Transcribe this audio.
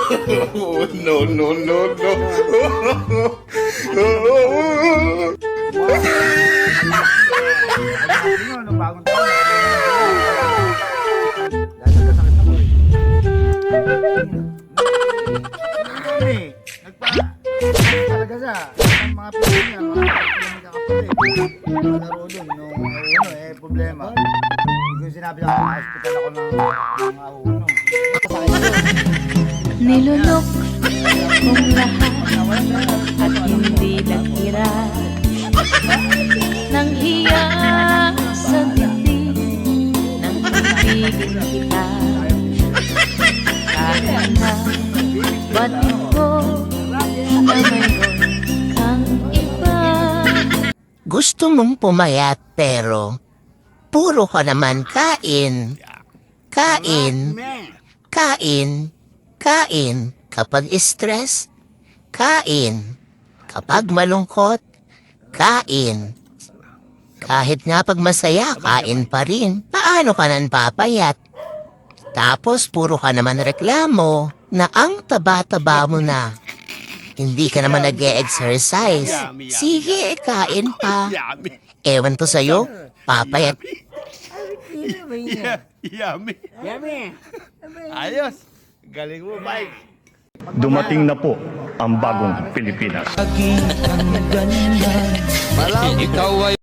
Oh, no, no, no, no. Ano, bagong taon. Dahil nagkasakit ako eh. Talaga siya. Ang mga pinag niya, mga kapatid. Malaro dun. Nung uno problema. Yung sinabi lang sa hospital ako ng uno. Nilunok kong lahat at hindi nagtira nang hiya sa dibdib ng pag-ibig kita. Kahit na batid ko na mayroon kang iba. Gusto mong pumayat pero puro ka naman kain. Kain. Kain. Kain. Kapag stress, kain. Kapag malungkot, kain. Kahit nga pag masaya, kain pa rin. Paano ka nan papayat? Tapos puro ka naman reklamo na ang taba-taba mo na. Hindi ka naman nag-e-exercise. Sige, kain pa. Ewan ko sa'yo, papayat. Yummy. Ayos. Galing mo, Mike. Dumating na po ang bagong Pilipinas. Ikaw ay